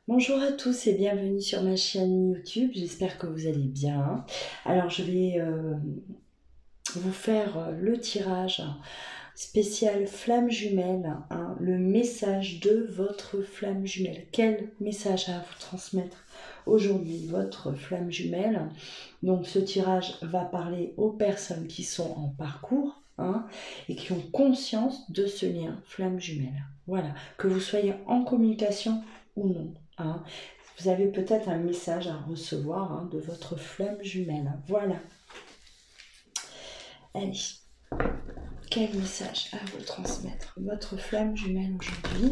Bonjour à tous et bienvenue sur ma chaîne YouTube, j'espère que vous allez bien. Alors je vais vous faire le tirage spécial flamme jumelle, hein, le message de votre flamme jumelle. Quel message à vous transmettre aujourd'hui votre flamme jumelle? Donc ce tirage va parler aux personnes qui sont en parcours, hein, et qui ont conscience de ce lien flamme jumelle. Voilà, que vous soyez en communication ou non, hein. Vous avez peut-être un message à recevoir, hein, de votre flamme jumelle. Voilà. Allez, quel message à vous transmettre votre flamme jumelle aujourd'hui?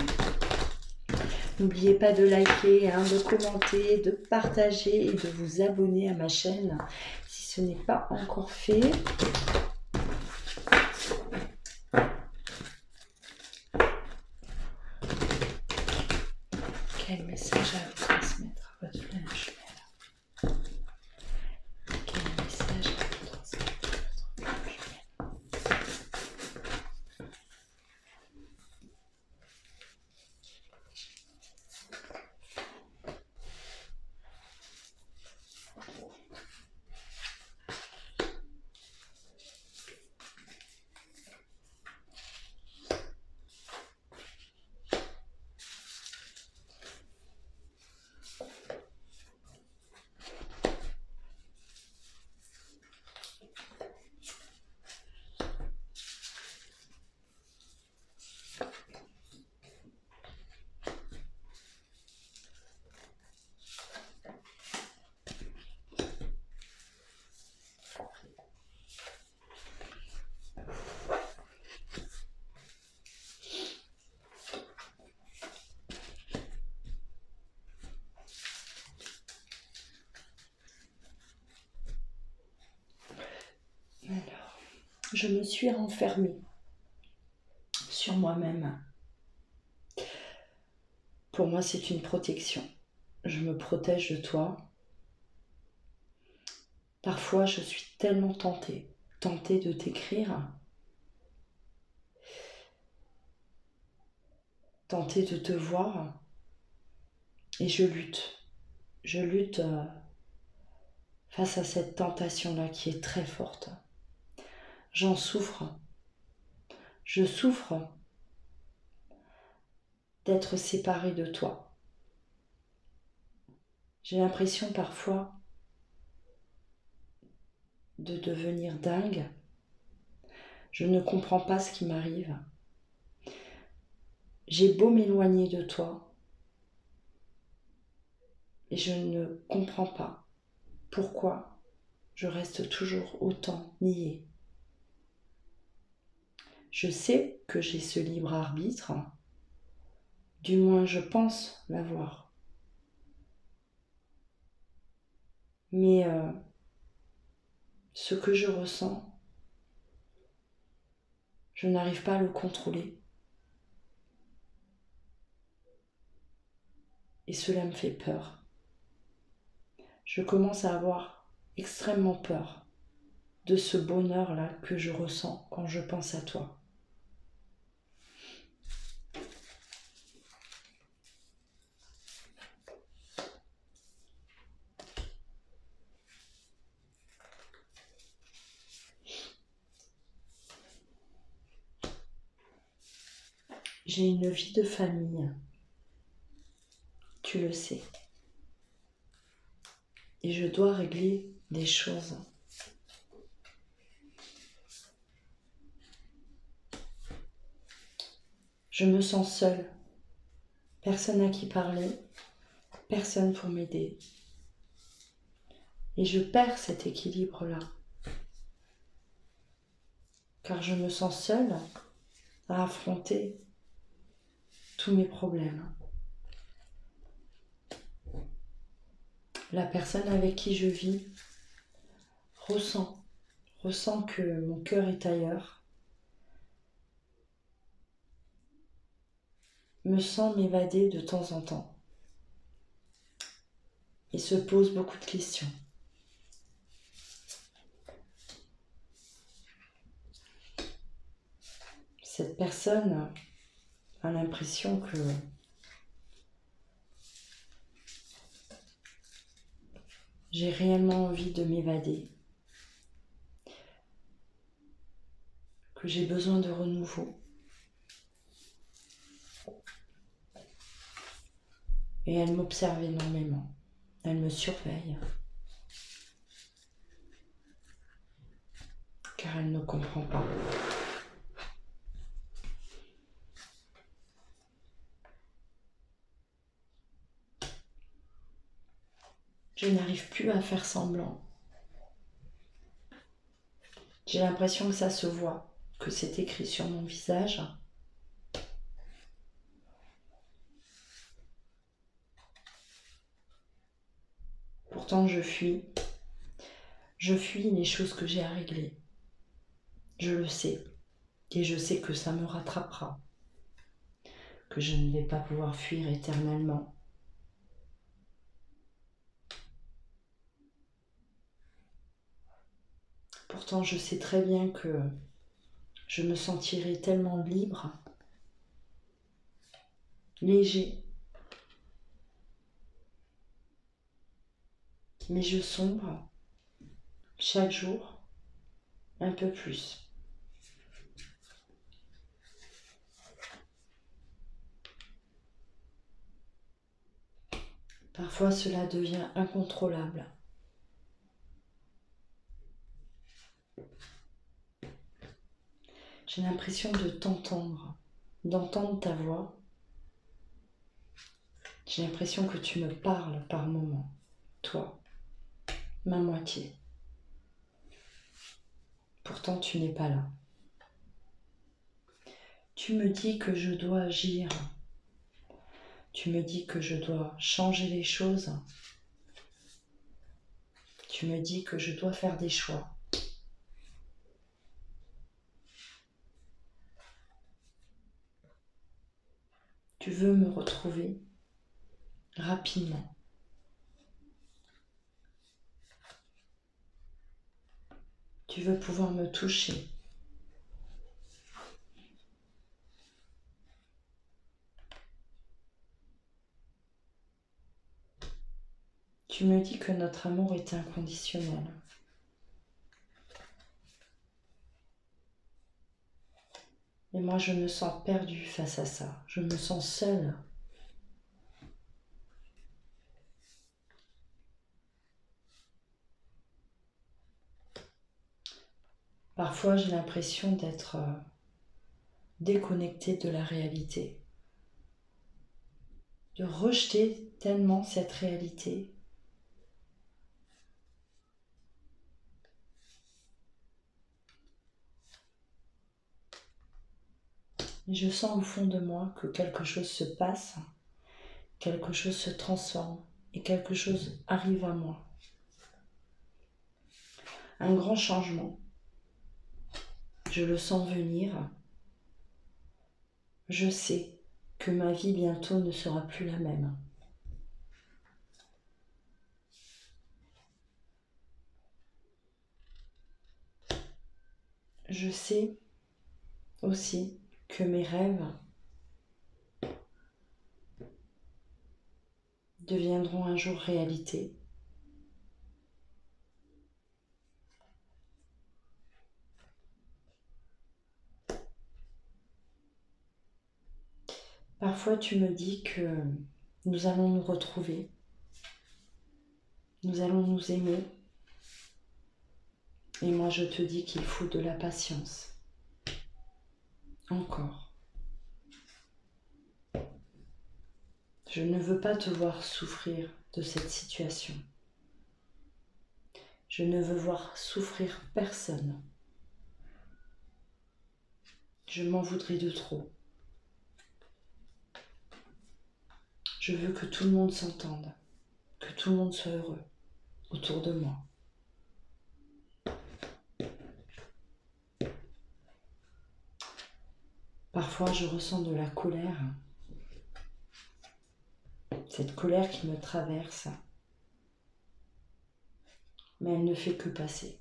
N'oubliez pas de liker, hein, de commenter, de partager et de vous abonner à ma chaîne si ce n'est pas encore fait. Quel message à vous transmettre votre flamme jumelle? Quel message à vous transmettre votre flamme jumelle? Alors, je me suis renfermée sur moi-même. Pour moi, c'est une protection. Je me protège de toi. Parfois, je suis tellement tentée de t'écrire, tentée de te voir, et je lutte. Je lutte face à cette tentation-là qui est très forte. J'en souffre. Je souffre d'être séparée de toi. J'ai l'impression parfois de devenir dingue. Je ne comprends pas ce qui m'arrive. J'ai beau m'éloigner de toi, et je ne comprends pas pourquoi je reste toujours autant niée. Je sais que j'ai ce libre arbitre, du moins je pense l'avoir. Mais ce que je ressens, je n'arrive pas à le contrôler. Et cela me fait peur. Je commence à avoir extrêmement peur de ce bonheur-là que je ressens quand je pense à toi. J'ai une vie de famille, tu le sais. Et je dois régler des choses. Je me sens seule. Personne à qui parler, personne pour m'aider. Et je perds cet équilibre-là. Car je me sens seule à affronter tous mes problèmes. La personne avec qui je vis ressent que mon cœur est ailleurs, me sent m'évader de temps en temps et se pose beaucoup de questions. Cette personne a l'impression que J'ai réellement envie de m'évader, que j'ai besoin de renouveau. Et elle m'observe énormément. Elle me surveille. Car elle ne comprend pas. Je n'arrive plus à faire semblant. J'ai l'impression que ça se voit, que c'est écrit sur mon visage. Pourtant, je fuis. Je fuis les choses que j'ai à régler. Je le sais. Et je sais que ça me rattrapera. Que je ne vais pas pouvoir fuir éternellement. Pourtant, je sais très bien que je me sentirai tellement libre, léger. Mais je sombre chaque jour un peu plus. Parfois, cela devient incontrôlable. J'ai l'impression de t'entendre, d'entendre ta voix. J'ai l'impression que tu me parles par moments, toi, ma moitié. Pourtant, tu n'es pas là. Tu me dis que je dois agir. Tu me dis que je dois changer les choses. Tu me dis que je dois faire des choix. Tu veux me retrouver rapidement. Tu veux pouvoir me toucher. Tu me dis que notre amour est inconditionnel. Et moi, je me sens perdue face à ça. Je me sens seule. Parfois, j'ai l'impression d'être déconnectée de la réalité, de rejeter tellement cette réalité. Et je sens au fond de moi que quelque chose se passe, quelque chose se transforme et quelque chose arrive à moi. Un grand changement. Je le sens venir. Je sais que ma vie bientôt ne sera plus la même. Je sais aussi que mes rêves deviendront un jour réalité. Parfois tu me dis que nous allons nous retrouver, nous allons nous aimer, et moi je te dis qu'il faut de la patience. Encore. Je ne veux pas te voir souffrir de cette situation. Je ne veux voir souffrir personne. Je m'en voudrais de trop. Je veux que tout le monde s'entende, que tout le monde soit heureux autour de moi. Parfois, je ressens de la colère, cette colère qui me traverse, mais elle ne fait que passer.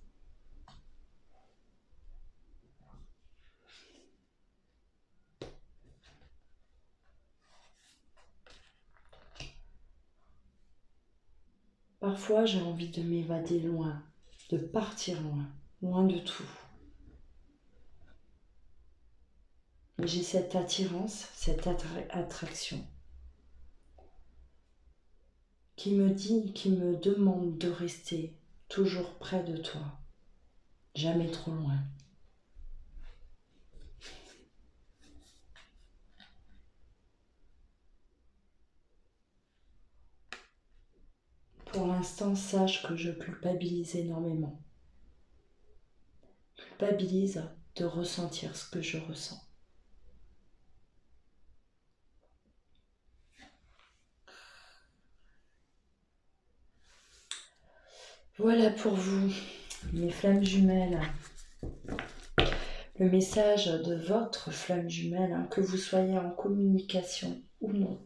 Parfois, j'ai envie de m'évader loin, de partir loin, loin de tout. Mais j'ai cette attirance, cette attraction qui me dit, qui me demande de rester toujours près de toi, jamais trop loin. Pour l'instant, sache que je culpabilise énormément. Culpabilise de ressentir ce que je ressens. Voilà pour vous, mes flammes jumelles. Le message de votre flamme jumelle, que vous soyez en communication ou non,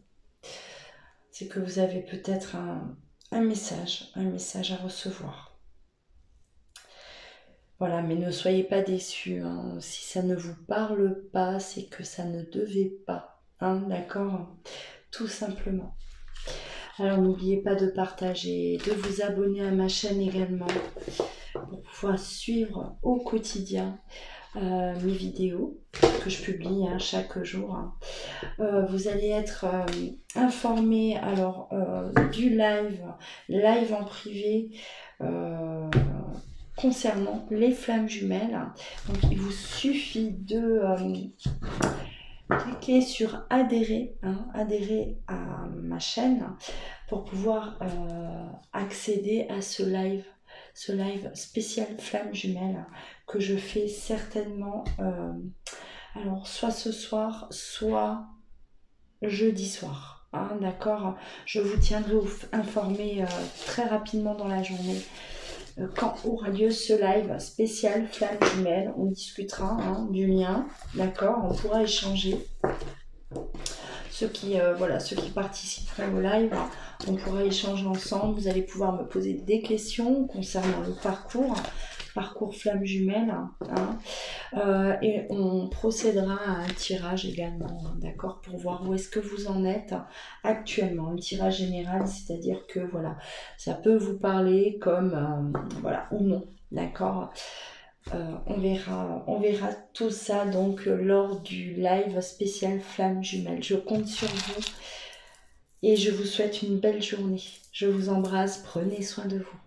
c'est que vous avez peut-être un message à recevoir. Voilà, mais ne soyez pas déçus. Si ça ne vous parle pas, c'est que ça ne devait pas. D'accord ? Tout simplement. Alors n'oubliez pas de partager, de vous abonner à ma chaîne également pour pouvoir suivre au quotidien mes vidéos que je publie chaque jour. Vous allez être informés alors du live en privé concernant les flammes jumelles. Donc il vous suffit de cliquer sur adhérer, adhérer à ma chaîne pour pouvoir accéder à ce live spécial flammes jumelles que je fais certainement alors soit ce soir, soit jeudi soir. D'accord, je vous tiendrai informé très rapidement dans la journée quand aura lieu ce live spécial flammes jumelles. On discutera du lien, d'accord, on pourra échanger. Ceux qui participeraient au live, on pourra échanger ensemble. Vous allez pouvoir me poser des questions concernant le parcours flammes jumelles. Et on procédera à un tirage également, d'accord, pour voir où est-ce que vous en êtes actuellement. Un tirage général, c'est-à-dire que voilà, ça peut vous parler comme voilà ou non, d'accord. On verra tout ça donc lors du live spécial flammes jumelles. Je compte sur vous et je vous souhaite une belle journée. Je vous embrasse, prenez soin de vous.